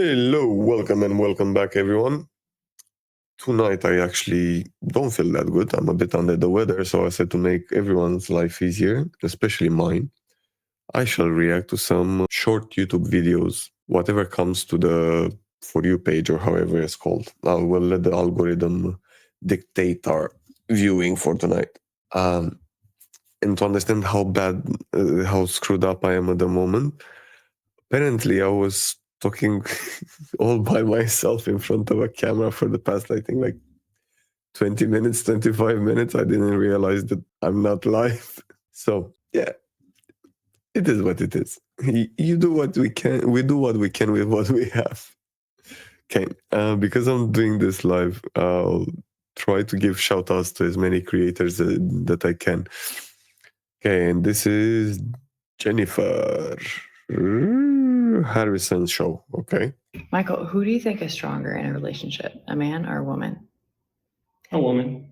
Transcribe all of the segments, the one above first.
Hello, welcome and welcome back, everyone. Tonight, I actually don't feel that good. I'm a bit under the weather, so I said to make everyone's life easier, especially mine, I shall react to some short YouTube videos, whatever comes to the For You page or however it's called. I will let the algorithm dictate our viewing for tonight. And to understand how bad, how screwed up I am at the moment, apparently I was talking all by myself in front of a camera for the past, I think, like 20 minutes, 25 minutes. I didn't realize that I'm not live. So, yeah, it is what it is. You do what we can. We do what we can with what we have. Okay. Because I'm doing this live, I'll try to give shout outs to as many creators that I can. Okay. And this is Jennifer Harrison's show. Okay. Michael, who do you think is stronger in a relationship, a man or a woman? A woman.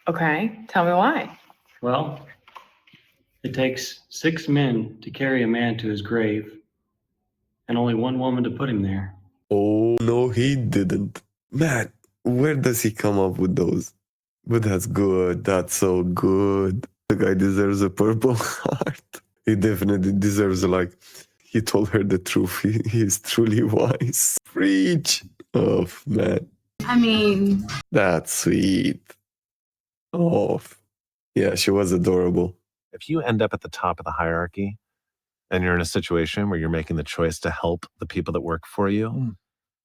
Okay, tell me why. Well, it takes 6 men to carry a man to his grave, and only one woman to put him there. Oh, no, he didn't. Man, where does he come up with those? But that's good. That's so good. The guy deserves a Purple Heart. He definitely deserves he told her the truth. He is truly wise. Preach. Oh, man. I mean, That's sweet. Oh, yeah, she was adorable. If you end up at the top of the hierarchy and you're in a situation where you're making the choice to help the people that work for you,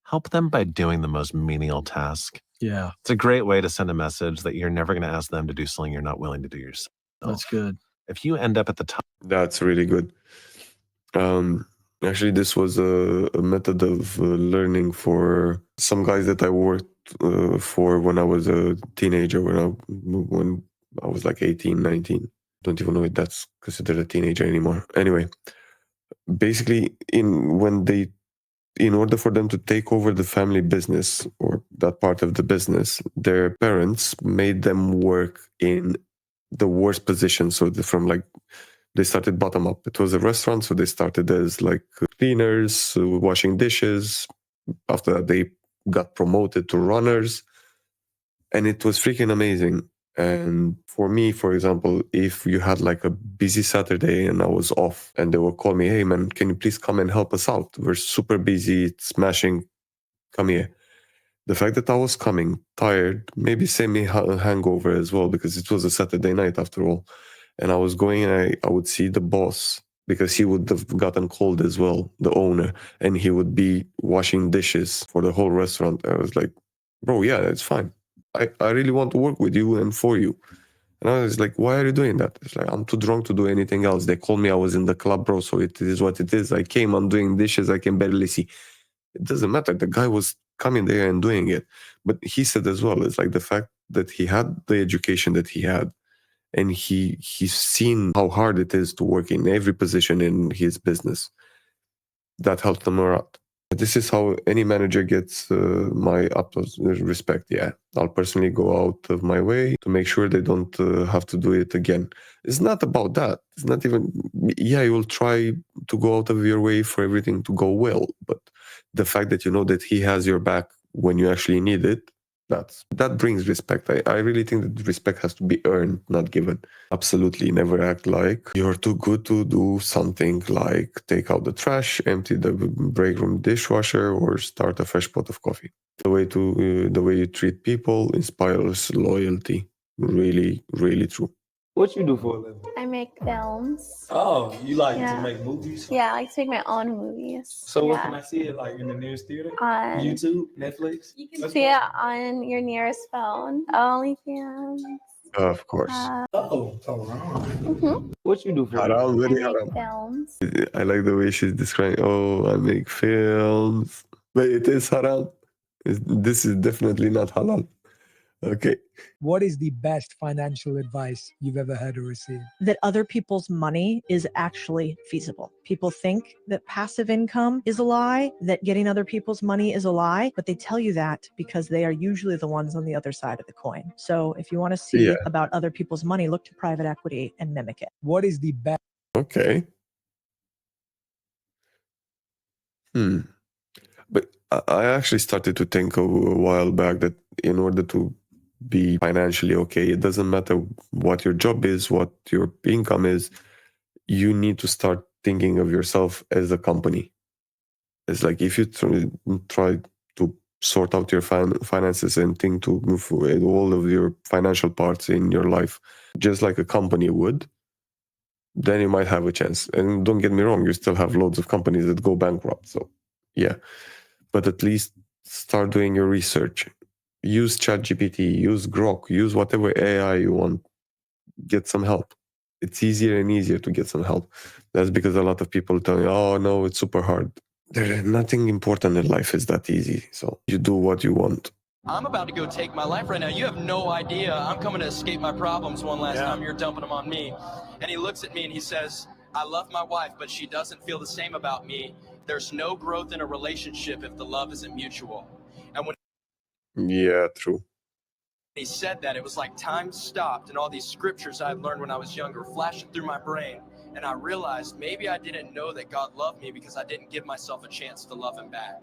help them by doing the most menial task. Yeah, It's a great way to send a message that you're never going to ask them to do something you're not willing to do yourself. that's good. If you end up at the top, That's really good. Actually, this was a method of learning for some guys that I worked for when I was a teenager, when I was like 18, 19. Don't even know if that's considered a teenager anymore. Anyway, basically, in order for them to take over the family business or that part of the business, their parents made them work in the worst position. So they started bottom up. It was a restaurant, so they started as like cleaners, washing dishes. After that, they got promoted to runners, and it was freaking amazing. And for me, for example, if you had like a busy Saturday and I was off and they would call me, hey man, can you please come and help us out? We're super busy, it's smashing, come here. The fact that I was coming, tired, maybe semi hangover as well, because it was a Saturday night after all. And I was going and I would see the boss, because he would have gotten cold as well, the owner, and he would be washing dishes for the whole restaurant. I was like, bro, yeah, it's fine. I really want to work with you and for you. And I was like, why are you doing that? It's like, I'm too drunk to do anything else. They called me, I was in the club, bro, so it is what it is. I came, I'm doing dishes, I can barely see. It doesn't matter. The guy was coming there and doing it. But he said as well, it's like the fact that he had the education that he had, and he's seen how hard it is to work in every position in his business. That helped him a lot. This is how any manager gets my utmost respect. Yeah, I'll personally go out of my way to make sure they don't have to do it again. It's not about that. It's not even, yeah, you will try to go out of your way for everything to go well. But the fact that you know that he has your back when you actually need it, that brings respect. I really think that respect has to be earned, not given. Absolutely never act like you're too good to do something like take out the trash, empty the break room dishwasher, or start a fresh pot of coffee. The way you treat people inspires loyalty. Really, really true. What you do for a living? I make films. Oh, you like Yeah. to make movies? Yeah, I like to make my own movies. So where Yeah. can I see it? Like in the nearest theater? On YouTube, Netflix? You can see it on your nearest phone. OnlyFans. Of course. Oh, What you do for a living? Haram, I very make haram. films. I like the way she's describing. Oh, I make films, but it is haram. This is definitely not halal. Okay. What is the best financial advice you've ever heard or received? That other people's money is actually feasible. People think that passive income is a lie, that getting other people's money is a lie, but they tell you that because they are usually the ones on the other side of the coin. So if you want to see about other people's money, look to private equity and mimic it. What is the best? Okay. I actually started to think a while back that in order to be financially okay, it doesn't matter what your job is, what your income is, you need to start thinking of yourself as a company. It's like if you try to sort out your finances and think to move all of your financial parts in your life just like a company would, then you might have a chance. And don't get me wrong, you still have loads of companies that go bankrupt. So yeah, but at least start doing your research. Use ChatGPT, use Grok, use whatever AI you want. Get some help. It's easier and easier to get some help. That's because a lot of people tell you, oh no, it's super hard. There's nothing important in life is that easy. So you do what you want. I'm about to go take my life right now. You have no idea. I'm coming to escape my problems one last time. You're dumping them on me. And he looks at me and he says, I love my wife, but she doesn't feel the same about me. There's no growth in a relationship if the love isn't mutual. And when Yeah, true. he said that, it was like time stopped and all these scriptures I had learned when I was younger flashing through my brain. And I realized maybe I didn't know that God loved me because I didn't give myself a chance to love him back.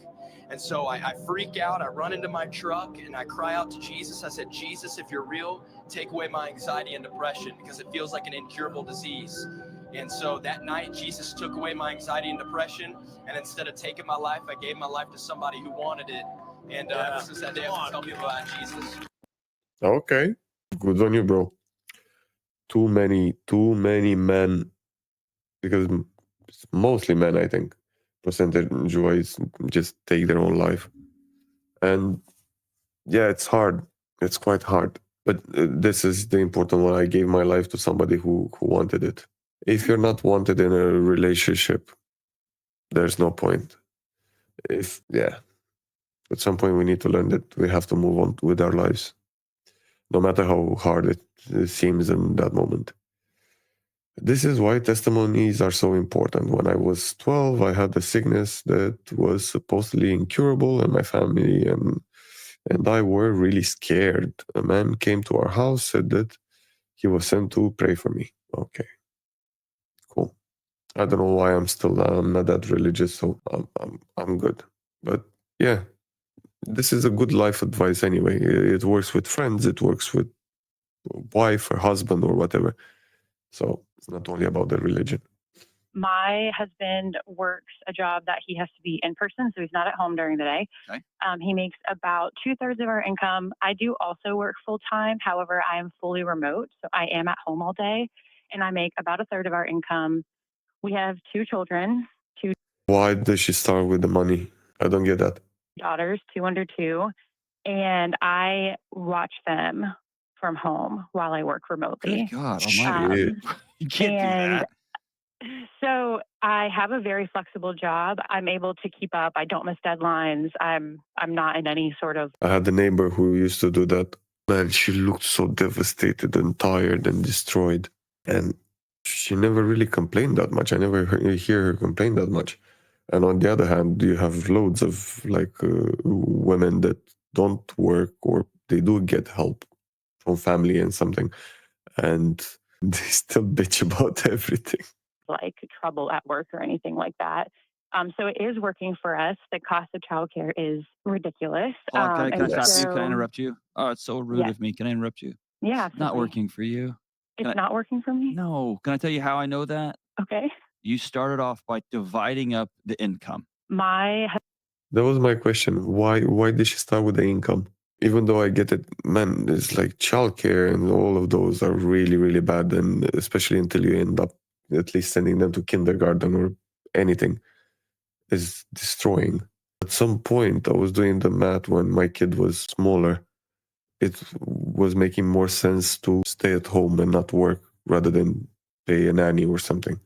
And so I freak out, I run into my truck and I cry out to Jesus. I said, Jesus, if you're real, take away my anxiety and depression because it feels like an incurable disease. And so that night, Jesus took away my anxiety and depression. And instead of taking my life, I gave my life to somebody who wanted it. And ever since that day, I tell people about Jesus. Okay. Good on you, bro. Too many men, because it's mostly men, I think, percentage-wise, just take their own life. And yeah, it's hard. It's quite hard. But this is the important one. I gave my life to somebody who wanted it. If you're not wanted in a relationship, there's no point. At some point we need to learn that we have to move on with our lives, no matter how hard it seems in that moment. This is why testimonies are so important. When I was 12, I had a sickness that was supposedly incurable, and my family and I were really scared. A man came to our house, said that he was sent to pray for me. Okay, cool. I don't know why I'm not that religious, so I'm good. But yeah, this is a good life advice anyway. It works with friends, it works with wife or husband or whatever. So it's not only about the religion. My husband works a job that he has to be in person, so he's not at home during the day. Okay. He makes about 2/3 of our income. I do also work full time. However, I am fully remote, so I am at home all day, and I make about 1/3 of our income. We have 2 children, 2 Why does she start with the money? I don't get that. daughters, 2 under 2, and I watch them from home while I work remotely. Good God Shit. almighty. You can't do And that. so I have a very flexible job. I'm able to keep up. I don't miss deadlines. I'm not in any sort of I had a neighbor who used to do that. Man, she looked so devastated and tired and destroyed. And she never really complained that much. I never hear her complain that much. And on the other hand, you have loads of women that don't work or they do get help from family and something. And they still bitch about everything. like trouble at work or anything like that. So it is working for us. The cost of childcare is ridiculous. Hold on, can I and stop you? Can I so- interrupt you? Oh, it's so rude Yeah. of me. Can I interrupt you? Yeah, It's not absolutely. working for you. It's Can I- not working for me. No. Can I tell you how I know that? Okay. You started off by dividing up the income. My That was my question. Why did she start with the income? Even though I get it, man, it's like childcare and all of those are really, really bad. And especially until you end up at least sending them to kindergarten or anything is destroying. At some point, I was doing the math when my kid was smaller. It was making more sense to stay at home and not work rather than pay a nanny or something.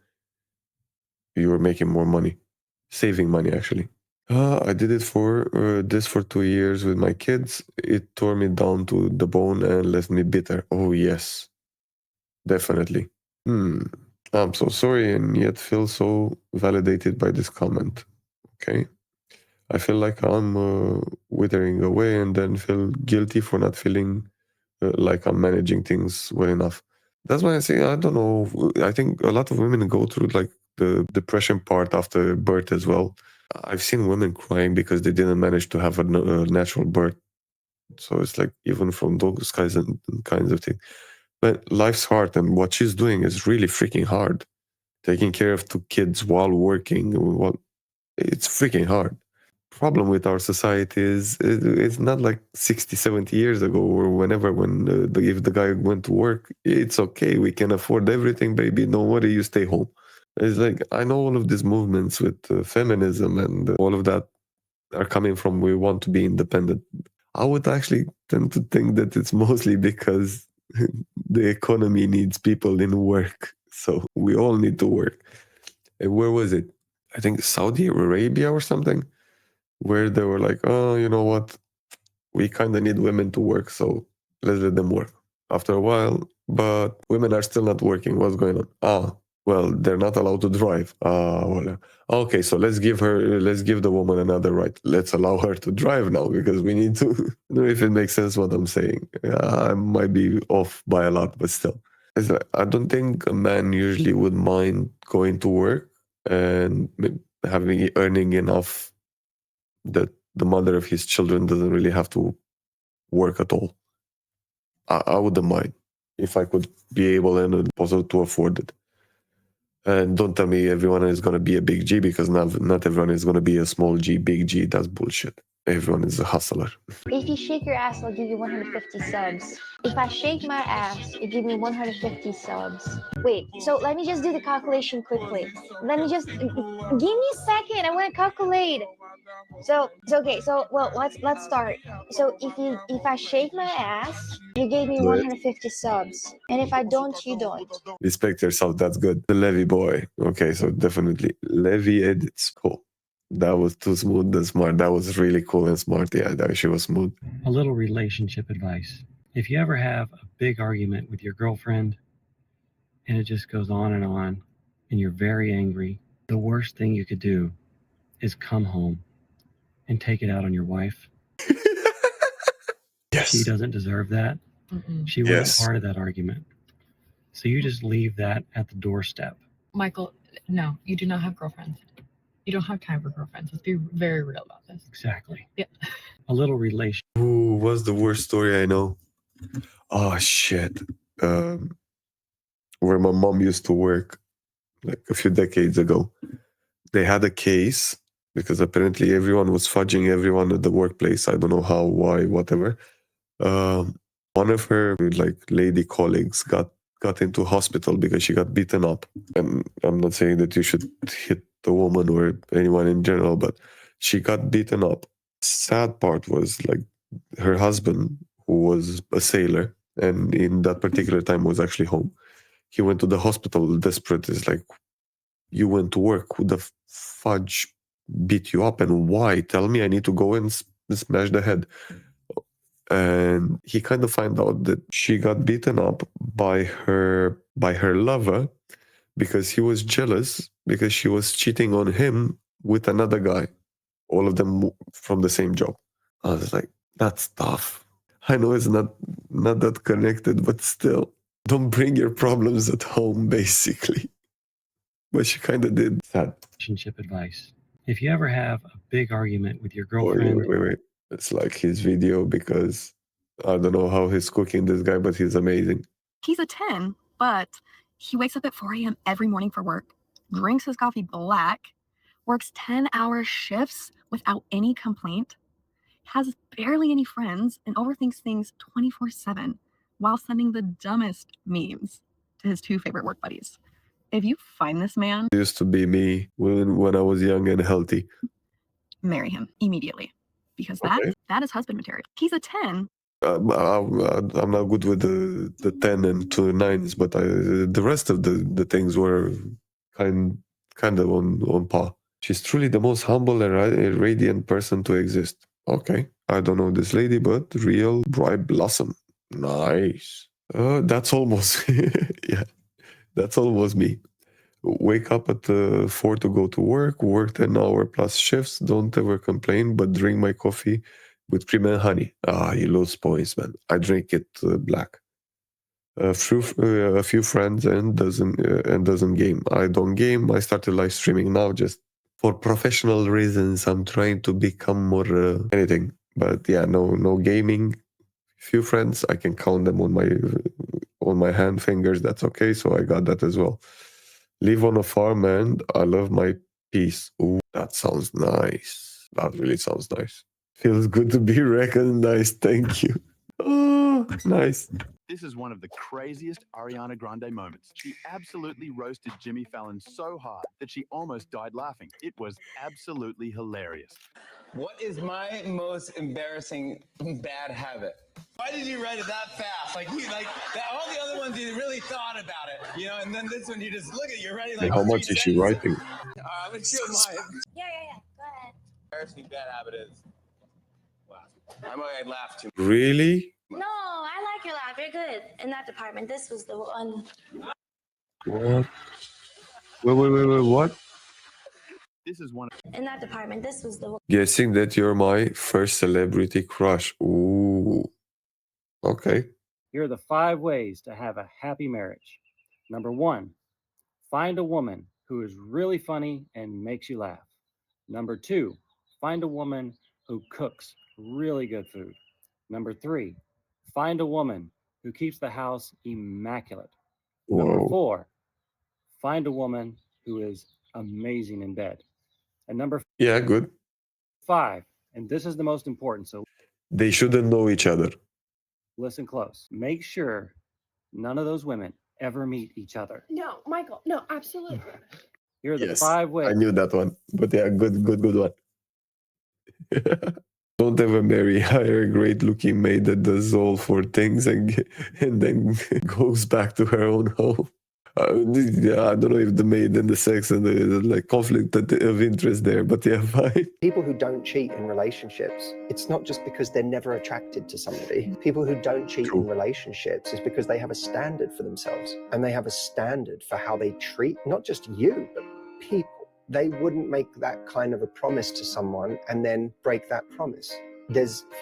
You were making more money, saving money actually. I did it for 2 years with my kids. It tore me down to the bone and left me bitter. Oh yes, definitely. I'm so sorry and yet feel so validated by this comment. Okay. I feel like I'm withering away and then feel guilty for not feeling like I'm managing things well enough. That's why I say, I don't know. I think a lot of women go through like the depression part after birth as well. I've seen women crying because they didn't manage to have a natural birth. So it's like even from those kinds of things. But life's hard, and what she's doing is really freaking hard. Taking care of two kids while working, it's freaking hard. Problem with our society is it's not like 60, 70 years ago or whenever when if the guy went to work, it's okay. We can afford everything, baby. Don't worry, you stay home. It's like, I know all of these movements with feminism and all of that are coming from we want to be independent. I would actually tend to think that it's mostly because the economy needs people in work. So we all need to work. And where was it? I think Saudi Arabia or something, where they were like, oh, you know what? We kind of need women to work, so let's let them work. After a while, but women are still not working. What's going on? Well, they're not allowed to drive. Well, okay, so let's give the woman another right. Let's allow her to drive now because we need to. I don't know if it makes sense what I'm saying. I might be off by a lot, but still. It's like, I don't think a man usually would mind going to work and earning enough that the mother of his children doesn't really have to work at all. I wouldn't mind if I could be able and also to afford it. And don't tell me everyone is going to be a big G, because not everyone is going to be a small G, big G. That's bullshit. Everyone is a hustler. If you shake your ass, I'll give you 150 subs. If I shake my ass, you give me 150 subs. Wait, so let me just do the calculation quickly. Let me just, give me a second, I want to calculate. So okay, so well, let's start. So if I shake my ass, you gave me 150 subs. And if I don't, you don't. Respect yourself, that's good. The Levy boy. Okay, so definitely. Levy edits. Cool. That was too smooth and smart. That was really cool and smart. Yeah, that she was smooth. A little relationship advice. If you ever have a big argument with your girlfriend and it just goes on and you're very angry, the worst thing you could do is come home and take it out on your wife. Yes. She doesn't deserve that. She wasn't part of that argument. So you just leave that at the doorstep. Michael, no, you do not have girlfriends. You don't have time for girlfriends. Let's be very real about this. Exactly. Yeah. A little relation. Ooh, what's the worst story I know? Oh, shit. Where my mom used to work, like a few decades ago. They had a case because apparently everyone was fudging everyone at the workplace. I don't know how, why, whatever. One of her lady colleagues got into hospital because she got beaten up. And I'm not saying that you should hit the woman or anyone in general, but she got beaten up. Sad part was her husband, who was a sailor and in that particular time was actually home. He went to the hospital desperate. It's like, you went to work. Who the fudge beat you up and why? Tell me, I need to go and smash the head. And he kind of found out that she got beaten up by her lover because he was jealous because she was cheating on him with another guy, all of them from the same job. I was like, that's tough. I know it's not that connected, but still, don't bring your problems at home, basically. But she kind of did. Sad. Relationship advice. If you ever have a big argument with your girlfriend. Wait. It's like his video because I don't know how he's cooking, this guy, but he's amazing. He's a 10, but he wakes up at 4 a.m. every morning for work, drinks his coffee black, works 10-hour shifts without any complaint, has barely any friends, and overthinks things 24/7 while sending the dumbest memes to his two favorite work buddies. If you find this man, It used to be me when I was young and healthy. marry him immediately, because that is husband material. He's a 10. I'm not good with the 10 and 2 9s, but the rest of the things were kind of on par. She's truly the most humble and radiant person to exist. Okay, I don't know this lady, but real bright blossom. Nice. That's almost yeah. That's almost me. Wake up at 4 to go to work 10-hour plus shifts, don't ever complain, but drink my coffee with cream and honey. You lose points, man. I drink it black. A few friends and doesn't game. I don't game. I started live streaming now, just For professional reasons, I'm trying to become more anything. But yeah, no gaming. Few friends, I can count them on my hand fingers. That's okay. So I got that as well. Live on a farm and I love my peace. Ooh, that sounds nice. That really sounds nice. Feels good to be recognized. Thank you. Oh, nice. This is one of the craziest Ariana Grande moments. She absolutely roasted Jimmy Fallon so hard that she almost died laughing. It was absolutely hilarious. What is my most embarrassing bad habit? Why did you write it that fast? Like all the other ones, you really thought about it, you know. And then this one, you just look at it. You're writing like. How much is she writing? I'm gonna show mine. Yeah. Go ahead. Embarrassing bad habit is. Wow. I might laugh too. Really? No, I like your laugh. You're good in that department. This was the one. What? Wait, what? This is one. In that department, this was the one. Guessing that you're my first celebrity crush. Ooh. Okay. Here are the 5 ways to have a happy marriage. Number 1, find a woman who is really funny and makes you laugh. Number 2, find a woman who cooks really good food. Number 3, find a woman who keeps the house immaculate. Number 4, find a woman who is amazing in bed. And number Yeah, good. 5, and this is the most important, so They shouldn't know each other. listen close. Make sure none of those women ever meet each other. No, Michael. No, absolutely. Here are the Yes, 5 ways. I knew that one. But yeah, good one. Don't ever marry. Hire a great looking maid that does all 4 things and then goes back to her own home. Yeah, I don't know if the maid and the sex and the conflict of interest there, but yeah, fine. People who don't cheat in relationships, it's not just because they're never attracted to somebody. People who don't cheat in relationships is because they have a standard for themselves and they have a standard for how they treat not just you, but people. They wouldn't make that kind of a promise to someone and then break that promise.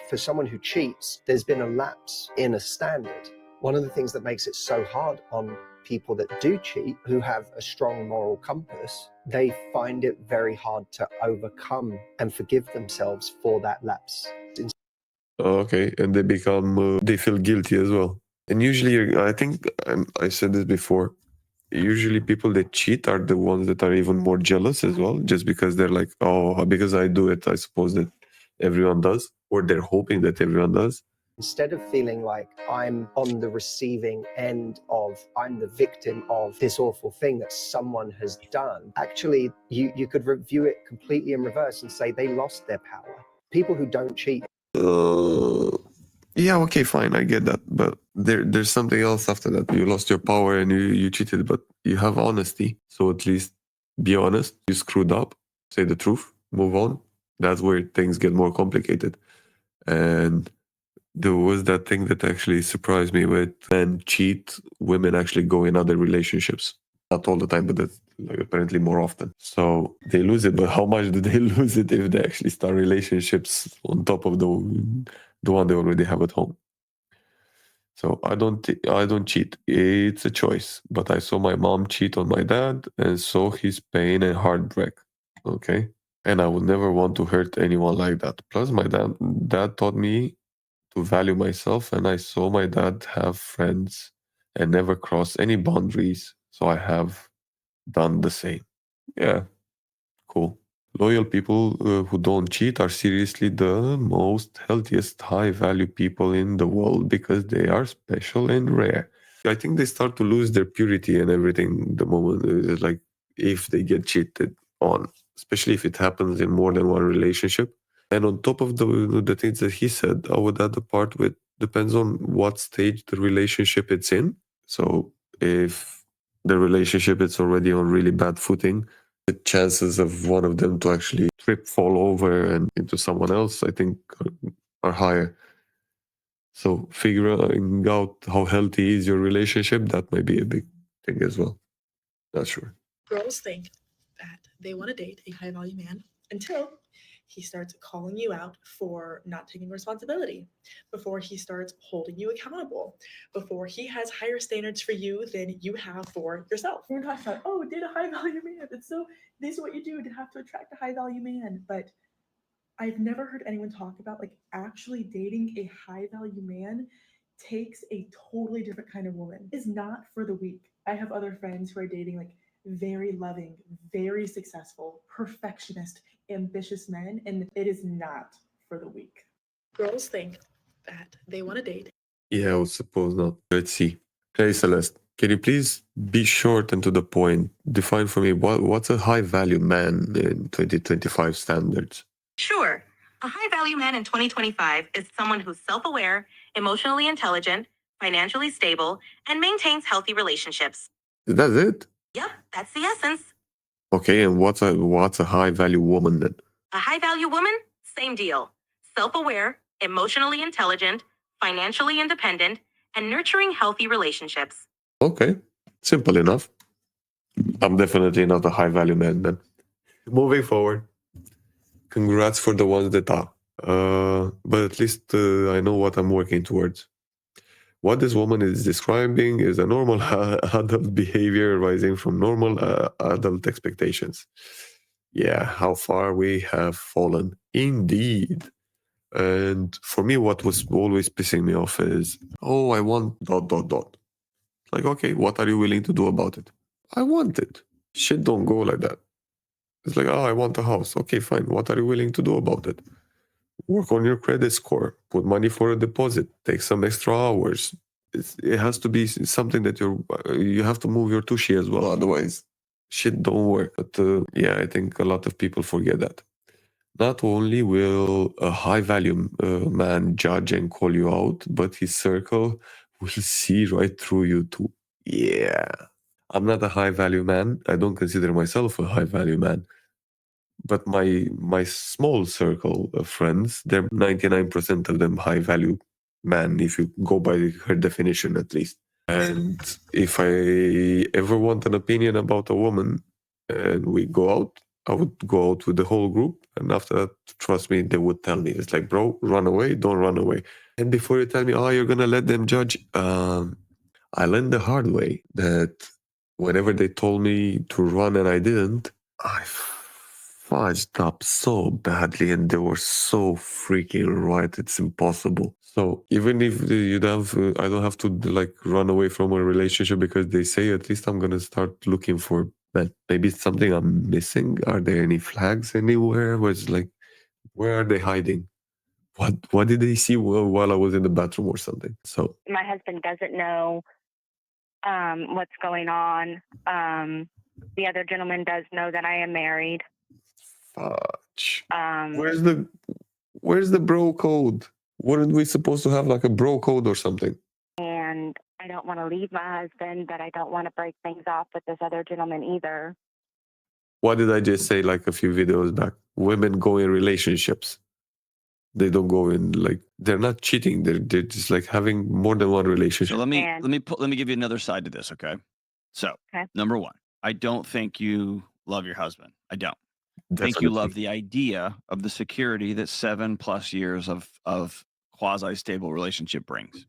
For someone who cheats, there's been a lapse in a standard. One of the things that makes it so hard on people that do cheat, who have a strong moral compass, they find it very hard to overcome and forgive themselves for that lapse. Okay, and they feel guilty as well. And usually, I think, I said this before, usually people that cheat are the ones that are even more jealous as well, just because they're like, oh, because I do it, I suppose that everyone does, or they're hoping that everyone does. Instead of feeling like I'm on the receiving end of, I'm the victim of this awful thing that someone has done, actually, you could review it completely in reverse and say they lost their power. People who don't cheat. Yeah, okay, fine, I get that. But there's something else after that. You lost your power and you cheated, but you have honesty. So at least be honest. You screwed up, say the truth, move on. That's where things get more complicated. And there was that thing that actually surprised me with men cheat, women actually go in other relationships. Not all the time, but that's like apparently more often. So they lose it, but how much do they lose it if they actually start relationships on top of the one they already have at home? So I don't cheat. It's a choice. But I saw my mom cheat on my dad and saw his pain and heartbreak. Okay? And I would never want to hurt anyone like that. Plus my dad taught me to value myself, and I saw my dad have friends and never cross any boundaries. So I have done the same. Yeah, cool. Loyal people who don't cheat are seriously the most healthiest, high-value people in the world because they are special and rare. I think they start to lose their purity and everything the moment, like if they get cheated on, especially if it happens in more than one relationship. And on top of the things that he said, I would add the part with depends on what stage the relationship it's in. So if the relationship is already on really bad footing, the chances of one of them to actually fall over and into someone else, I think, are higher. So figuring out how healthy is your relationship, that might be a big thing as well. Not sure. Girls think that they want to date a high value man until he starts calling you out for not taking responsibility, before he starts holding you accountable, before he has higher standards for you than you have for yourself. You're talking about, oh, date a high value man. This is what you do to have to attract a high value man. But I've never heard anyone talk about like actually dating a high value man takes a totally different kind of woman. It's not for the weak. I have other friends who are dating like very loving, very successful, perfectionist, ambitious men, and it is not for the weak. Girls think that they want to date. Yeah, I would suppose not. Let's see. Hey, Celeste, can you please be short and to the point? Define for me what's a high value man in 2025 standards? Sure. A high value man in 2025 is someone who's self aware, emotionally intelligent, financially stable, and maintains healthy relationships. That's it? Yep, that's the essence. Okay, and what's a high value woman then? A high value woman? Same deal. Self aware, emotionally intelligent, financially independent, and nurturing healthy relationships. Okay, simple enough. I'm definitely not a high value man then. Moving forward. Congrats for the ones that are. But at least I know what I'm working towards. What this woman is describing is a normal adult behavior arising from normal adult expectations. Yeah, how far we have fallen. Indeed. And for me, what was always pissing me off is, oh, I want ... Like, okay, what are you willing to do about it? I want it. Shit don't go like that. It's like, oh, I want a house. Okay, fine. What are you willing to do about it? Work on your credit score. Put money for a deposit. Take some extra hours. It has to be something that you have to move your tushy as well. Otherwise, shit don't work. But yeah, I think a lot of people forget that. Not only will a high-value man judge and call you out, but his circle will see right through you too. Yeah. I'm not a high-value man. I don't consider myself a high-value man. But my small circle of friends, they're 99% of them high-value man, if you go by her definition at least. And if I ever want an opinion about a woman and we go out, I would go out with the whole group. And after that, trust me, they would tell me. It's like, bro, run away, don't run away. And before you tell me, oh, you're going to let them judge, I learned the hard way that whenever they told me to run and I didn't, I fudged up so badly and they were so freaking right. It's impossible. So even if I don't have to like run away from a relationship because they say, at least I'm going to start looking for that. Maybe it's something I'm missing. Are there any flags anywhere? Was like, where are they hiding? What did they see while I was in the bathroom or something? So My husband doesn't know what's going on. The other gentleman does know that I am married. fudge. Where's the bro code? Weren't we supposed to have like a bro code or something? And I don't want to leave my husband, but I don't want to break things off with this other gentleman either. What did I just say like a few videos back? Women go in relationships. They don't go in like they're not cheating. They're just like having more than one relationship. So let me give you another side to this, okay? So number one, I don't think you love your husband. I don't. I think you love the idea of the security that 7+ years of quasi-stable relationship brings.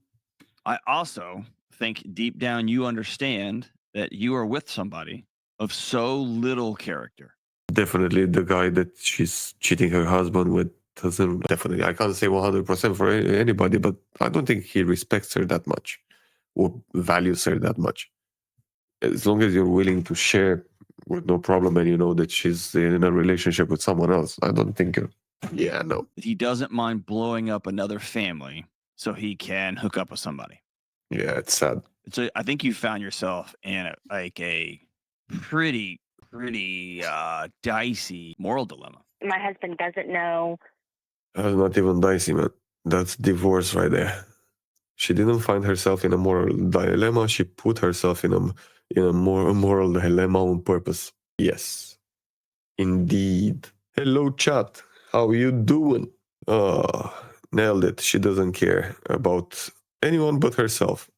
I also think deep down you understand that you are with somebody of so little character. Definitely the guy that she's cheating her husband with doesn't, definitely, I can't say 100% for anybody, but I don't think he respects her that much or values her that much. As long as you're willing to share with no problem and you know that she's in a relationship with someone else, I don't think no. He doesn't mind blowing up another family so he can hook up with somebody. Yeah, it's sad. So I think you found yourself in a pretty dicey moral dilemma. My husband doesn't know. That's not even dicey, man. That's divorce right there. She didn't find herself in a moral dilemma. She put herself in a moral dilemma on purpose. Yes, indeed. Hello, chat. How you doing? Nailed it. She doesn't care about anyone but herself.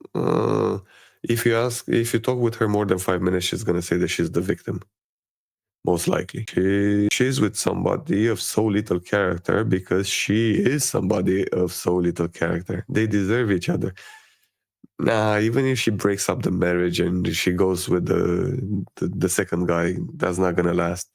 If you talk with her more than 5 minutes, she's gonna say that she's the victim. most likely. She's with somebody of so little character because she is somebody of so little character. They deserve each other. Nah, even if she breaks up the marriage and she goes with the second guy, that's not gonna last.